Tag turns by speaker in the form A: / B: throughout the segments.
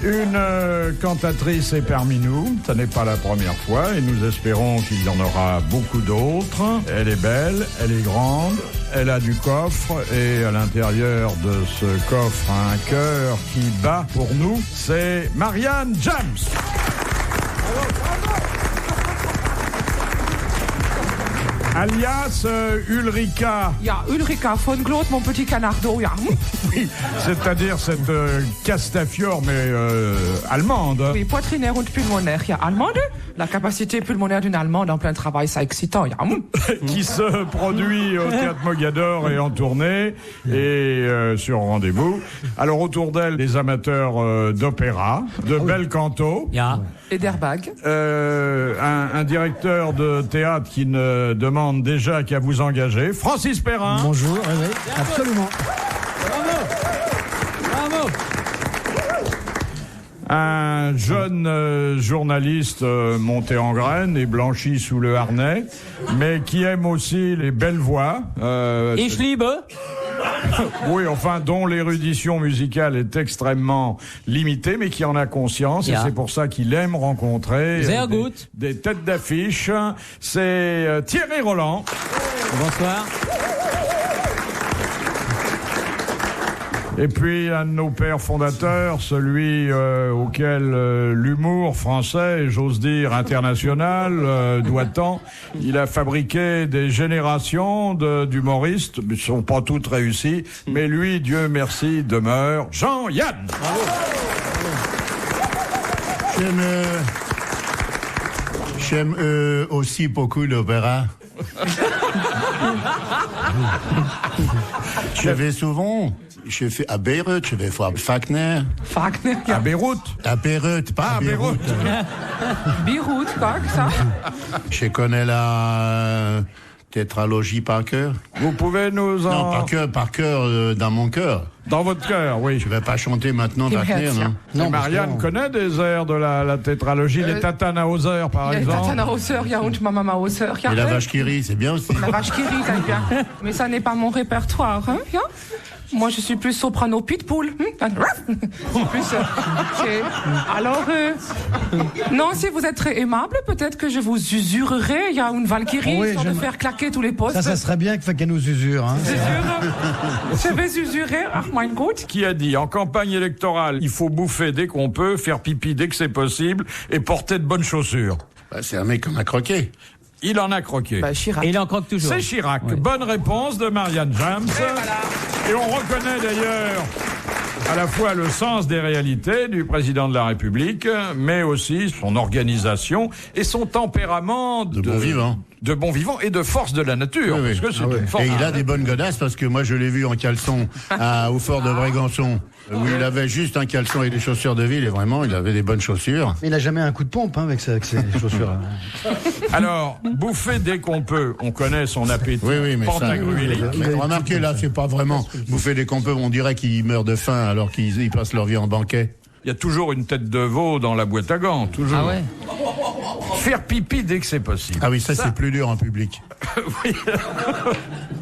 A: Une cantatrice est parmi nous, ce n'est pas la première fois et nous espérons qu'il y en aura beaucoup d'autres. Elle est belle, elle est grande, elle a du coffre et à l'intérieur de ce coffre un cœur qui bat pour nous, c'est Marianne James. Alias Ulrika.
B: Ja, Ulrika von Glot, mon petit canardo, ja.
A: Oui, c'est-à-dire cette Castafiore, mais allemande.
B: Oui, poitrinaire und pulmonaire, ja, allemande. La capacité pulmonaire d'une allemande en plein travail, c'est excitant, ja.
A: Qui se produit au Théâtre Mogador et en tournée et sur rendez-vous. Alors autour d'elle, des amateurs d'opéra, de bel canto.
C: Ja.
B: Et d'airbag.
A: Un directeur de théâtre qui ne demande déjà qu'à vous engager. Francis Perrin.
D: Bonjour, oui, absolument.
C: Bravo.
A: Un jeune journaliste monté en graines et blanchi sous le harnais, mais qui aime aussi les belles voix.
C: Ich liebe.
A: Oui, enfin, dont l'érudition musicale est extrêmement limitée, mais qui en a conscience, et c'est pour ça qu'il aime rencontrer des têtes d'affiche. C'est Thierry Roland.
C: Bonsoir.
A: Et puis un de nos pères fondateurs, celui auquel l'humour français, et j'ose dire international, doit tant. Il a fabriqué des générations d'humoristes, ils ne sont pas toutes réussies, mais lui, Dieu merci, demeure Jean-Yann.
E: J'aime aussi beaucoup l'opéra. Je vais souvent. Je fais à Beyrouth, je vais voir Wagner.
B: Wagner, ja.
A: À Beyrouth.
E: À Beyrouth, pas à Beyrouth.
B: Beyrouth, quoi, ça.
E: Je connais la tétralogie par cœur.
A: Vous pouvez nous en...
E: Non, par cœur, dans mon cœur.
A: Dans votre cœur, oui.
E: Je vais pas chanter maintenant Wagner, non.
A: Non, Marianne connaît des airs de la tétralogie, les Tannhauser, par exemple.
B: Les Tannhauser, ja, und Mama Hauser, ja.
E: Et la vache qui rit, c'est bien aussi.
B: La vache qui rit, très bien. Mais ça n'est pas mon répertoire, hein, ja. Moi, je suis plus soprano pitbull. Alors, non, si vous êtes très aimable, peut-être que je vous usurerai. Il y a une Valkyrie, histoire de faire claquer tous les postes.
D: Ça serait bien qu'elle nous usure. Hein.
B: Je vais usurer. Ach, mein Gott.
A: Qui a dit, en campagne électorale, il faut bouffer dès qu'on peut, faire pipi dès que c'est possible, et porter de bonnes chaussures.
E: Bah, c'est un mec qu'on a croqué.
A: Il en a croqué.
B: Bah, Chirac.
C: Et il en croque toujours.
A: C'est Chirac.
C: Oui.
A: Bonne réponse de Marianne James. Et on reconnaît d'ailleurs à la fois le sens des réalités du président de la République, mais aussi son organisation et son tempérament
E: de bon vivant.
A: De bon vivant et de force de la nature.
E: Oui,
A: parce que c'est une force.
E: Et il a des bonnes godasses parce que moi je l'ai vu en caleçon au fort de Brégançon, où il avait juste un caleçon et des chaussures de ville et vraiment il avait des bonnes chaussures.
D: Mais il a jamais un coup de pompe avec ses chaussures.
A: Alors, bouffer dès qu'on peut, on connaît son appétit.
E: Oui, mais
A: pantagruélique.
E: Mais remarquez là, c'est pas vraiment bouffer dès qu'on peut, on dirait qu'ils meurent de faim alors qu'ils passent leur vie en banquet.
A: Il y a toujours une tête de veau dans la boîte à gants, toujours.
C: Ah ouais.
A: Faire pipi dès que c'est possible.
E: Ah oui, ça c'est plus dur en public.
A: Oui,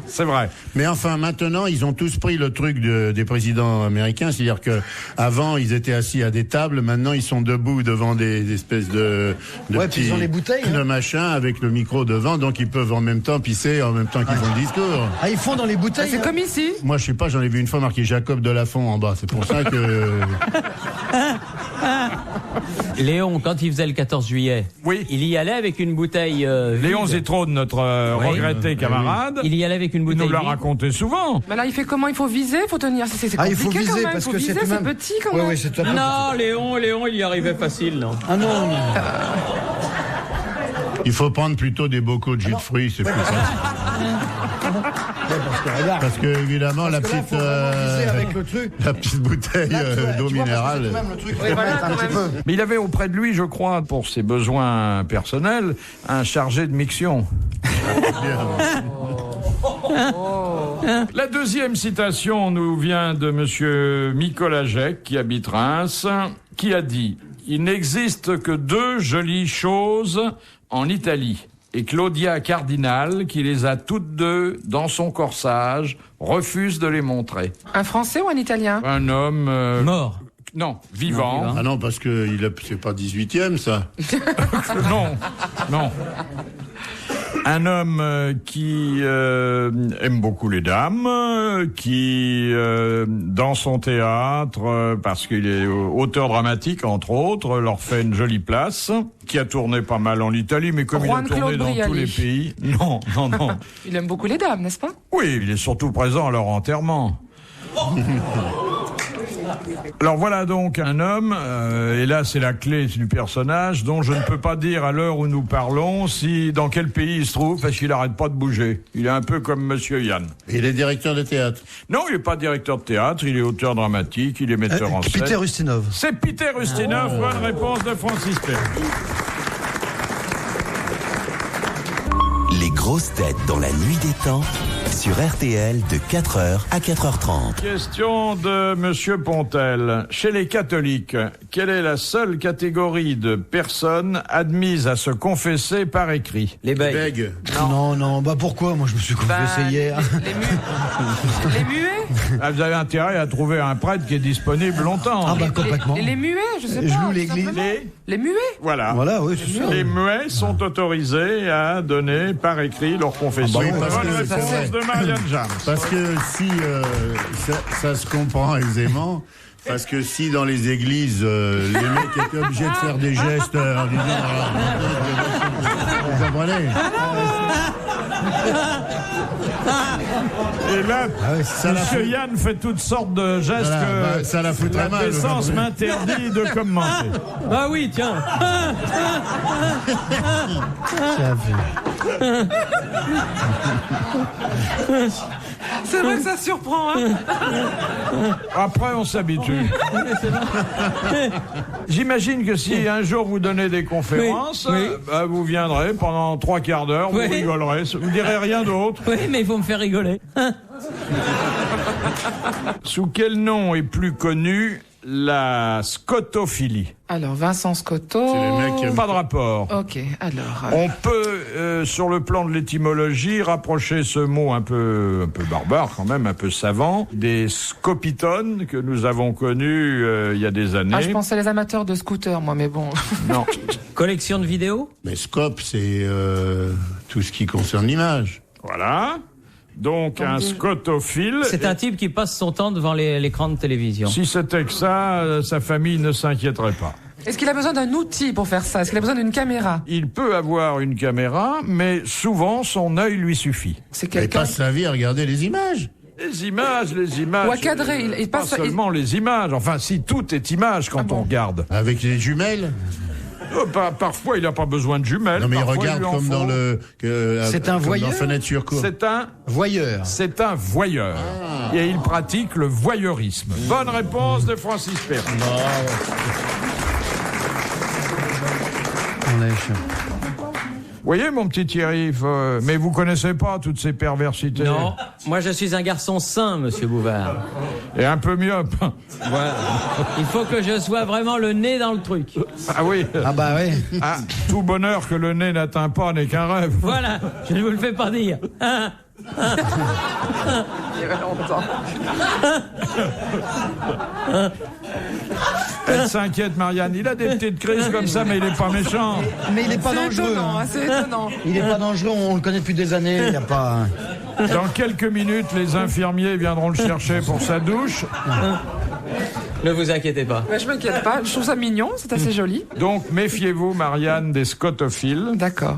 A: c'est vrai.
E: Mais enfin, maintenant, ils ont tous pris le truc des présidents américains, c'est-à-dire que avant ils étaient assis à des tables, maintenant ils sont debout devant des espèces de petits,
D: puis ils ont les bouteilles,
E: de
D: hein.
E: machin avec le micro devant, donc ils peuvent en même temps pisser, en même temps qu'ils font le discours.
D: Ah, ils font dans les bouteilles.
B: C'est comme ici.
E: Moi, je sais pas, j'en ai vu une fois marqué Jacob Delafont en bas. C'est pour ça que.
C: Léon, quand il faisait le 14 juillet,
A: Oui.
C: il y allait avec une bouteille
A: Léon
C: vide.
A: Zétrone, notre regretté camarade,
C: Il y allait avec une
A: il
C: bouteille
A: nous l'a
C: vide.
A: raconté souvent.
B: Mais là, il fait comment? Il faut viser, il faut tenir. C'est
D: Ah, il
B: compliqué
D: faut
B: quand
D: viser
B: même.
D: parce
B: Faut
D: que
B: viser,
D: c'est tout
B: c'est
D: même.
B: petit quand
D: Oui,
B: même.
D: oui, c'est tout.
C: Non, Léon, il y arrivait facile, non.
D: Ah non.
E: Il faut prendre plutôt des bocaux de jus de fruits, c'est plus simple. Parce que évidemment, la petite,
D: avec le truc.
E: la petite bouteille d'eau minérale.
A: Mais il avait auprès de lui, je crois, pour ses besoins personnels, un chargé de miction. La deuxième citation nous vient de monsieur Nicolas Jec, qui habite Reims, qui a dit « Il n'existe que deux jolies choses en Italie. » Et Claudia Cardinal, qui les a toutes deux dans son corsage, refuse de les montrer.
B: Un Français ou un Italien?
A: Un homme
C: Mort.
A: Non, vivant.
E: Ah non, parce que c'est pas 18e, ça.
A: Non. Un homme qui aime beaucoup les dames, qui dans son théâtre, parce qu'il est auteur dramatique entre autres, leur fait une jolie place, qui a tourné pas mal en Italie, mais comme
B: Juan
A: il a tourné
B: Claude
A: dans
B: Brialy.
A: tous les pays, non.
B: Il aime beaucoup les dames, n'est-ce pas?
A: Oui, il est surtout présent à leur enterrement. Alors voilà donc un homme, et là c'est la clé du personnage, dont je ne peux pas dire à l'heure où nous parlons dans quel pays il se trouve, parce qu'il n'arrête pas de bouger. Il est un peu comme Monsieur Yann.
E: Il est directeur de théâtre.
A: Non, il n'est pas directeur de théâtre, il est auteur dramatique, il est metteur en scène.
D: Peter Ustinov.
A: C'est Peter Ustinov, bonne réponse de Francis Perrin.
F: Les grosses têtes dans la nuit des temps sur RTL de 4h à 4h30.
A: Question de Monsieur Pontel. Chez les catholiques, quelle est la seule catégorie de personnes admises à se confesser par écrit?
C: Les bègues.
E: Bègue.
D: Non, bah pourquoi? Moi je me suis confessé hier.
B: Les muets?
A: Ah, vous avez intérêt à trouver un prêtre qui est disponible longtemps.
D: Ah bah complètement.
B: Les muets, je sais pas.
D: Je loue
B: tout
D: l'église.
B: simplement. Les muets?
A: Voilà.
D: Voilà, oui, c'est sûr.
A: Les muets sont autorisés à donner par écrit leur confession.
E: Ah bah oui, parce
A: Bonne
E: que
A: réponse
E: c'est vrai.
A: de Marianne James.
E: Parce que si ça se comprend aisément, parce que si dans les églises les mecs étaient obligés de faire des gestes en disant vous comprenez?
A: Et là,
E: ça la
A: Monsieur
E: fout-
A: Yann fait toutes sortes de gestes
E: Voilà,
A: que
E: ça la foutrait mal,
A: décence
E: vous
A: m'interdit de commenter.
C: Ah oui, tiens.
B: C'est vrai que ça surprend, hein?
A: Après, on s'habitue. J'imagine que si un jour vous donnez des conférences,
C: Oui.
A: bah, vous viendrez pendant 3 quarts d'heure, vous
C: Oui.
A: rigolerez, vous direz rien d'autre.
C: Oui, mais il faut me faire rigoler.
A: Sous quel nom est plus connue la scotophilie?
B: Alors, Vincent Scotto.
E: C'est les mecs qui aiment-
A: Pas de rapport.
B: Ok, alors.
A: On peut, sur le plan de l'étymologie, rapprocher ce mot un peu barbare quand même, un peu savant, des scopitones que nous avons connus il y a des années.
B: Ah, je pensais les amateurs de scooters, moi, mais bon.
A: Non.
C: Collection de vidéos?
E: Mais scope, c'est tout ce qui concerne l'image.
A: Voilà. Donc un scotophile.
C: C'est un type qui passe son temps devant l'écran de télévision.
A: Si c'était que ça, sa famille ne s'inquiéterait pas.
B: Est-ce qu'il a besoin d'un outil pour faire ça? Est-ce qu'il a besoin d'une caméra?
A: Il peut avoir une caméra, mais souvent son œil lui suffit.
B: C'est
E: Il
B: quelqu'un.
E: passe sa vie à regarder les images.
A: Les images.
B: Ou à cadrer, il
A: pas
B: passe-
A: seulement les images. Enfin, si tout est image quand
B: bon
A: on regarde.
E: Avec les jumelles.
A: Parfois, il n'a pas besoin de jumelles.
E: Non mais il
A: parfois,
E: regarde
A: lui en
E: comme
A: faut.
E: dans le...
D: C'est un
E: comme
D: voyeur
E: dans Fenêtre sur cour.
A: C'est un
D: Voyeur.
A: voyeur. Et il pratique le voyeurisme. Bonne réponse de Francis Perrin.
D: On l'a échappé.
A: Vous voyez, mon petit Thierry, mais vous connaissez pas toutes ces perversités.
C: Non, moi je suis un garçon sain, monsieur Bouvard.
A: Et un peu myope.
C: Voilà. Il faut que je sois vraiment le nez dans le truc.
A: Ah oui.
D: Ah bah ouais.
A: Ah, tout bonheur que le nez n'atteint pas n'est qu'un rêve.
C: Voilà, je ne vous le fais pas dire.
B: Il y avait longtemps.
A: Elle s'inquiète, Marianne. Il a des petites crises comme ça, mais il est pas méchant.
D: Mais il est pas
B: C'est
D: dangereux.
B: étonnant,
D: hein.
B: hein, c'est étonnant.
D: Il est pas dangereux, on le connaît depuis des années. Il y a pas.
A: Dans quelques minutes, les infirmiers viendront le chercher pour sa douche.
C: Ne vous inquiétez pas.
B: Mais je m'inquiète pas, je trouve ça mignon, c'est assez joli.
A: Donc, méfiez-vous, Marianne, des scotophiles.
B: D'accord.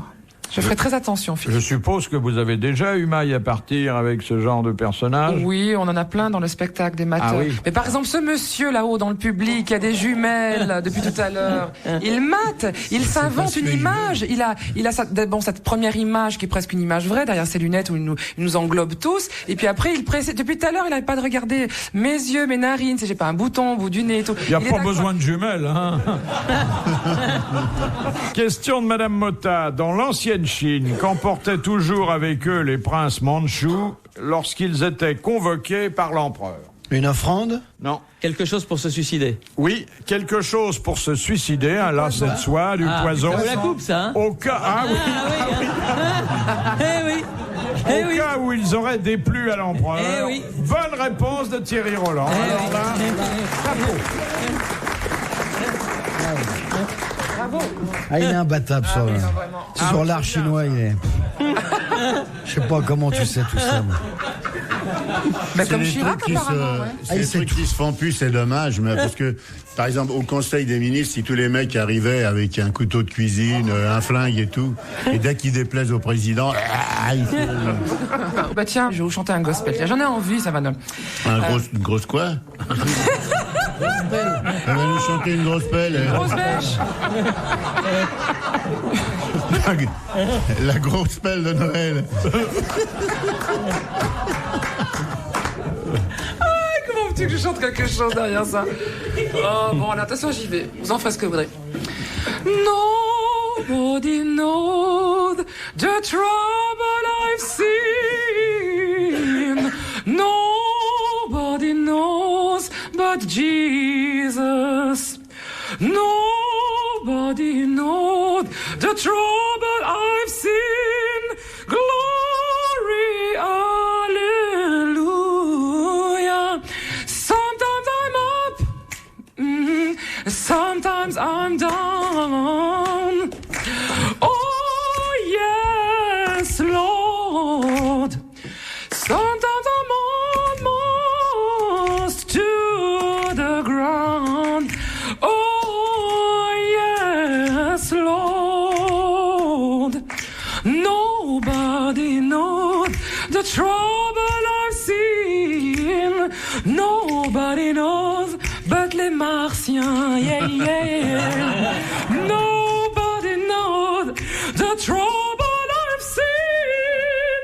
B: Je ferai très attention,
A: Je
B: Philippe.
A: suppose que vous avez déjà eu maille à partir avec ce genre de personnage.
B: Oui, on en a plein dans le spectacle des mateurs.
A: Ah oui.
B: Mais par exemple, ce monsieur là-haut dans le public qui a des jumelles depuis tout à l'heure, il mate, il s'invente une image. Il a cette première image qui est presque une image vraie derrière ses lunettes où il nous englobe tous. Et puis après, depuis tout à l'heure, il n'avait pas de regarder mes yeux, mes narines, si j'ai pas un bouton au bout du nez et tout.
A: Il n'y a
B: est
A: pas
B: d'accord.
A: besoin de jumelles, hein. Question de Madame Motta. Dans l'ancienne Chine, qu'emportaient toujours avec eux les princes mandchous lorsqu'ils étaient convoqués par l'empereur?
D: Une offrande?
A: Non.
C: Quelque chose pour se suicider.
A: Oui, quelque chose pour se suicider, un lacet de soie, du poison.
C: Ça vous la coupe, ça, hein?
A: Au cas... Ah oui.
C: Eh oui. Eh
A: au
C: oui.
A: cas où ils auraient déplu à l'empereur.
C: Eh oui.
A: Bonne réponse de Thierry Roland.
C: Eh
A: Alors
C: oui.
A: là, chapeau.
D: Ah, il est imbattable sur,
B: vraiment.
D: sur l'art chinois. Il est. Je sais pas comment tu sais tout ça. moi.
B: Mais
E: C'est
B: comme
E: les
B: Chirac,
E: trucs qui
B: apparemment, ouais.
E: c'est les trucs qui se font plus, c'est dommage, mais parce que, par exemple, au Conseil des ministres, si tous les mecs arrivaient avec un couteau de cuisine, un flingue et tout, et dès qu'ils déplaisent au président,
B: Bah tiens, je vais vous chanter un gospel. Tiens, j'en ai envie, ça va.
E: une grosse quoi? Elle va nous chanter une grosse pelle.
B: Grosse bêche.
E: La grosse pelle de Noël.
B: Comment veux-tu que je chante quelque chose derrière ça? Oh bon, alors, attention, j'y vais. Vous en faites ce que vous voudrez. Nobody knows the trouble I've seen. Nobody knows but Jesus. Nobody knows the trouble I've seen. Glory, hallelujah. Sometimes I'm up, sometimes I'm down. Oh yes, Lord. Sometimes I'm almost to the ground. Oh yes, Lord. Nobody knows the trouble I've seen. Nobody knows but les Martiens. Yeah, yeah. Nobody knows the trouble I've seen.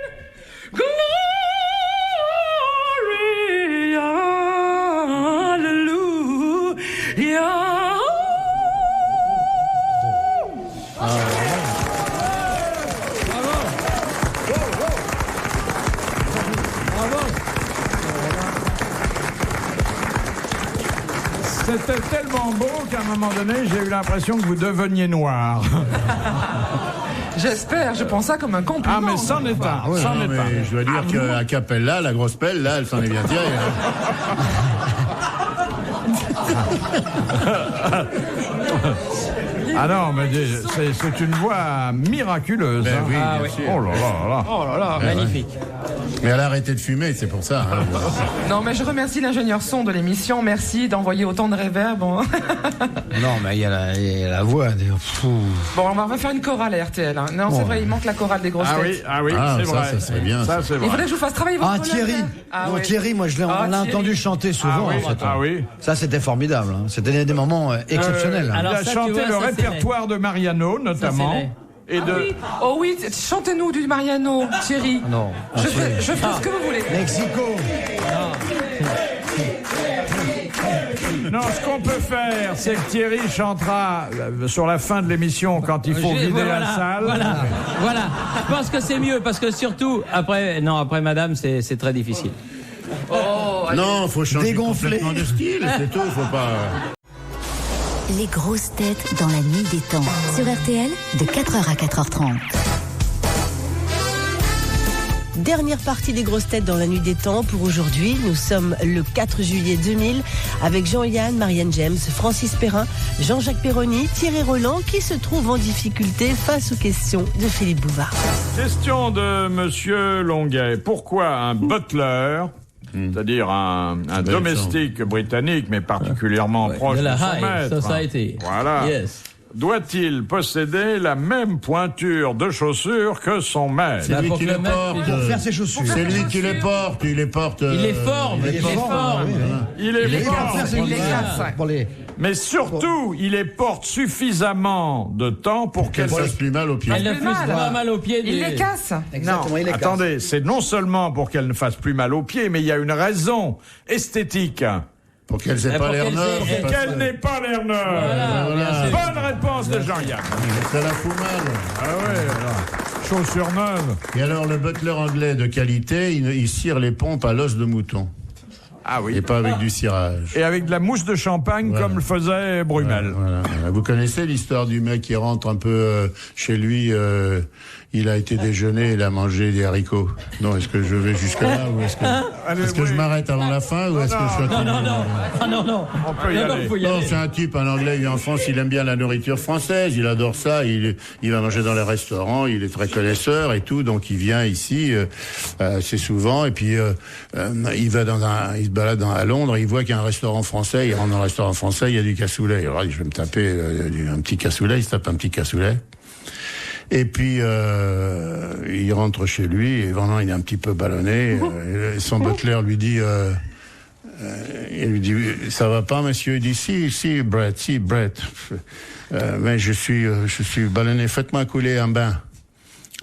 B: Glory, hallelujah.
A: C'était tellement beau qu'à un moment donné, j'ai eu l'impression que vous deveniez noir.
B: J'espère, je prends ça comme un compliment.
A: Ah, mais c'en est un. C'en est un.
E: Mais je dois dire qu'à Capella, la grosse pelle, là, elle s'en est bien tirée.
A: Ah non, mais c'est une voix miraculeuse.
E: Ben
A: hein.
E: oui,
C: Ah
E: bien
C: oui.
E: sûr.
A: Oh là là là.
C: Oh là là, magnifique.
E: Mais elle a arrêté de fumer, c'est pour ça. Hein.
B: Non, mais je remercie l'ingénieur son de l'émission. Merci d'envoyer autant de réverb. Bon,
D: Non, mais il y a la voix. Pfff.
B: bon on va faire une chorale à RTL. Hein. Non, c'est vrai, il manque la chorale des grosses
A: Ah
B: têtes.
A: oui, ah oui,
E: Ah,
A: c'est
E: ça,
A: vrai.
E: ça serait bien,
A: Ça,
E: ça.
A: c'est
B: Il
A: vrai.
B: faudrait que je vous fasse travailler votre
D: Ah,
B: collègue.
D: Thierry.
B: Ah,
D: Non,
B: oui.
D: Thierry, moi, on
B: Ah,
D: l'a
B: Thierry.
D: entendu chanter souvent.
A: Ah oui,
D: en fait.
A: ah oui.
D: Ça, c'était formidable. Hein. C'était des moments exceptionnels. hein.
C: alors
A: Il a
C: ça, tu
A: chanté
C: vois,
A: le
C: ça, c'est
A: répertoire de Mariano, notamment.
C: laid.
A: Et
B: Ah
A: de...
B: oui. Oh oui, chantez-nous du Mariano, Thierry.
D: Non.
B: Je ferai ce que vous voulez.
D: Mexico.
A: Non, ce qu'on peut faire, c'est que Thierry chantera sur la fin de l'émission quand il faut vider la salle.
C: Voilà. Je pense que c'est mieux parce que surtout après madame, c'est très difficile.
E: Non, faut changer
D: Dégonflé.
E: complètement de style, c'est tout, faut pas...
G: Les grosses têtes dans la nuit des temps. Sur RTL, de 4h à 4h30.
H: Dernière partie des grosses têtes dans la nuit des temps pour aujourd'hui. Nous sommes le 4 juillet 2000 avec Jean-Yann, Marianne James, Francis Perrin, Jean-Jacques Perroni, Thierry Roland qui se trouvent en difficulté face aux questions de Philippe Bouvard.
A: Question de Monsieur Longuet. Pourquoi un butler, c'est-à-dire un domestique britannique, mais particulièrement proche
C: de
A: de
C: la
A: son
C: high
A: maître,
C: society.
A: voilà,
C: Yes.
A: doit-il posséder la même pointure de chaussures que son maître?
E: C'est lui
C: pour
E: qui
C: que
E: les
C: le mec
E: porte.
D: Pour faire ses chaussures.
E: C'est lui qui les porte, il les porte.
C: Il les forme, il les forme.
A: Il est
D: Pour
A: fort,
D: faire ses
B: Il les
D: chaussures.
B: casse.
D: Pour les...
A: mais surtout, il les porte suffisamment de temps pour
E: Qu'elle
A: qu'elles
E: fasse plus mal aux pieds.
C: Elle ne
B: fait
C: plus
B: mal.
C: pas mal aux pieds.
B: Il les casse.
D: Exactement, il les casse.
A: Attendez, c'est non seulement pour qu'elles ne fassent plus mal aux pieds, mais il y a une raison esthétique.
E: Pour qu'elles aient
C: Pour
E: pas l'air
C: qu'elles
E: neuves.
C: aient-
E: parce
A: Qu'elle
E: que
A: n'ait pas l'air neuve.
C: Voilà, bien sûr.
A: Bonne réponse de Jean-Yann.
E: Ça la fout mal.
A: Ah ouais, alors, chaussures neuves.
E: Et alors, le butler anglais de qualité, il cire les pompes à l'os de mouton.
A: Ah oui.
E: Et pas avec du cirage.
A: Et avec de la mousse de champagne
E: Voilà.
A: comme le faisait Brumel.
E: Voilà. Vous connaissez l'histoire du mec qui rentre un peu chez lui, il a été déjeuner, il a mangé des haricots. Non, est-ce que je vais jusque-là ou est-ce que je m'arrête avant la fin ou est-ce que je continue?
C: Non.
A: On peut y aller.
E: Non, c'est un type, un Anglais, il est en France, il aime bien la nourriture française, il adore ça, il va manger dans les restaurants, il est très connaisseur et tout, donc il vient ici, c'est souvent, et puis il se balade à Londres, il voit qu'il y a un restaurant français, il rentre dans le restaurant français, il y a du cassoulet. Alors, je vais me taper un petit cassoulet, il se tape un petit cassoulet. Et puis, il rentre chez lui, et vraiment, il est un petit peu ballonné. Et son butler lui dit, ça va pas, monsieur? Il dit, si, Brett. Mais je suis ballonné, faites-moi couler un bain.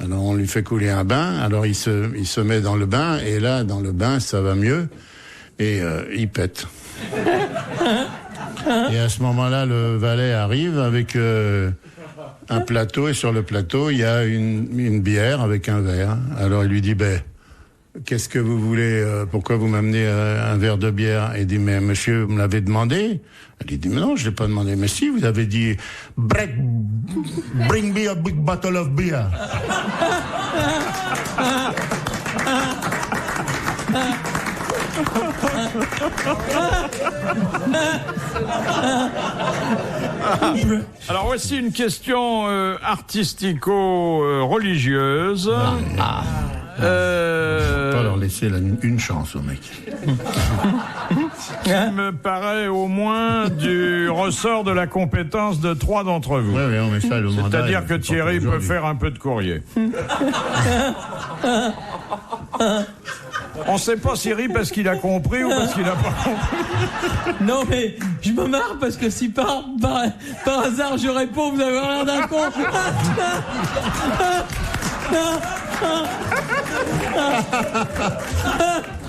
E: Alors, on lui fait couler un bain, alors il se met dans le bain, et là, dans le bain, ça va mieux, et il pète. Et à ce moment-là, le valet arrive avec un plateau, et sur le plateau, il y a une bière avec un verre. Alors il lui dit, qu'est-ce que vous voulez, pourquoi vous m'amenez un verre de bière? Il dit, mais monsieur, vous me l'avez demandé? Il dit, mais non, je l'ai pas demandé. Mais si, vous avez dit, Brett, bring me a big bottle of beer.
A: Alors voici une question artistico-religieuse.
E: Faut pas leur laisser une chance au mec.
A: Qui me paraît au moins du ressort de la compétence de 3 d'entre vous.
E: Oui, on met ça le mandat.
A: C'est-à-dire que Thierry peut faire un peu de courrier. On ne sait pas si rit parce qu'il a compris ou parce qu'il n'a pas compris.
C: Non, mais je me marre parce que si par hasard je réponds, vous avez l'air d'un con.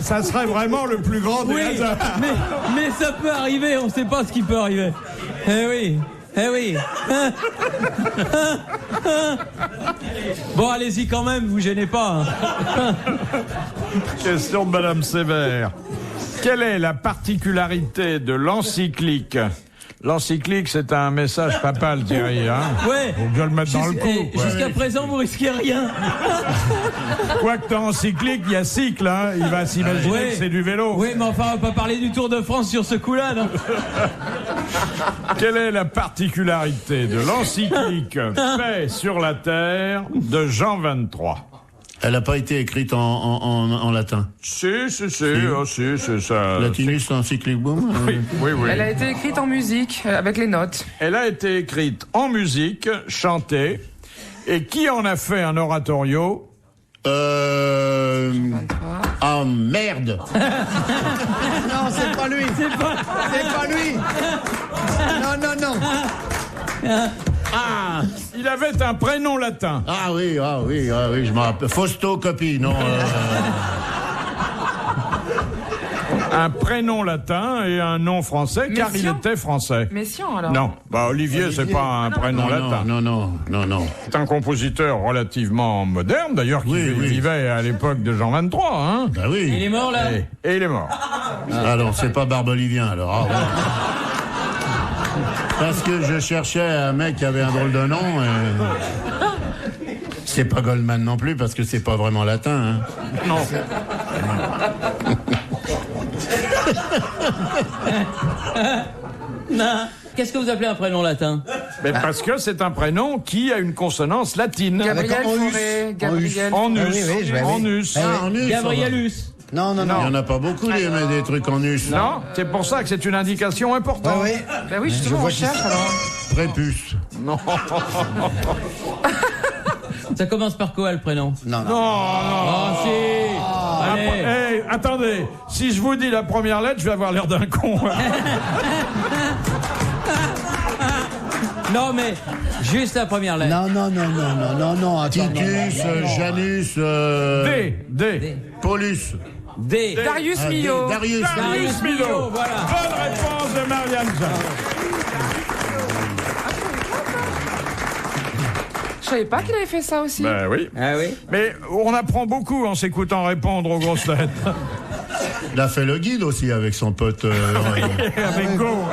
A: Ça serait vraiment le plus grand des hasards.
C: Mais ça peut arriver, on ne sait pas ce qui peut arriver. Eh oui. Bon, allez-y quand même, vous gênez pas.
A: Question de Madame Sévère. Quelle est la particularité de l'encyclique? L'encyclique, c'est un message papal, Thierry, hein?
C: Ouais.
A: Faut bien le mettre dans le coup.
C: Jusqu'à présent, vous risquez rien.
A: Quoique dans encyclique, il y a cycle, hein? Il va s'imaginer que c'est du vélo.
C: Oui, mais enfin, on va pas parler du Tour de France sur ce coup-là, non?
A: Quelle est la particularité de l'encyclique Paix sur la terre de Jean 23?
E: Elle n'a pas été écrite en latin.
A: Si, c'est ça.
E: Latinus encyclic boom.
A: Oui.
B: Elle a été écrite en musique, avec les notes.
A: Elle a été écrite en musique, chantée. Et qui en a fait un oratorio?
E: Ah merde.
D: Non, c'est pas lui. C'est pas lui. Non.
A: Ah, il avait un prénom latin.
E: Ah oui, je me rappelle. Fausto Coppi, non.
A: Un prénom latin et un nom français, car il était français.
B: Messiaen, alors?
A: Non, Olivier, c'est pas un prénom latin.
E: Non.
A: C'est un compositeur relativement moderne, d'ailleurs, qui vivait à l'époque de Jean 23, hein.
E: Bah oui.
C: Il est mort, là?
A: Et il est mort.
E: Alors, c'est pas Barbolivien, alors. Parce que je cherchais un mec qui avait un drôle de nom. C'est pas Goldman non plus, parce que c'est pas vraiment latin. Hein.
A: Non.
C: Qu'est-ce que vous appelez un prénom latin?
A: Mais parce que c'est un prénom qui a une consonance latine.
B: Gabriel Fauré. Gabriel.
A: En us.
C: Gabrielus.
D: Non.
E: Il y en a pas beaucoup des trucs en us.
A: Non, c'est pour ça que c'est une indication importante.
D: Oui.
B: Ben oui, justement, on cherche, alors.
E: Prépuce.
A: Non.
C: Ça commence par quoi, le prénom?
D: Non.
C: Oh, si. Allez.
A: Attendez, si je vous dis la première lettre, je vais avoir l'air d'un con.
C: Non, mais juste la première lettre.
D: Non.
E: Titus, Janus,
A: D.
E: Paulus.
C: D.
B: Darius Milhaud.
E: Darius
A: Milhaud.
C: Voilà.
A: Bonne réponse de Marianne Jeanne.
B: Je savais pas qu'il avait fait ça aussi.
A: Ben oui.
C: Ah oui.
A: Mais on apprend beaucoup en s'écoutant répondre aux grosses têtes.
E: Il a fait le guide aussi avec son pote.
A: Avec Go.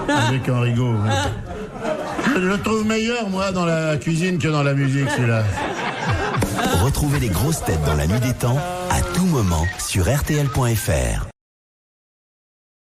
E: Avec Henri Go. Je le trouve meilleur, moi, dans la cuisine que dans la musique, celui-là.
F: Retrouvez les grosses têtes dans la nuit des temps à tout moment sur RTL.fr.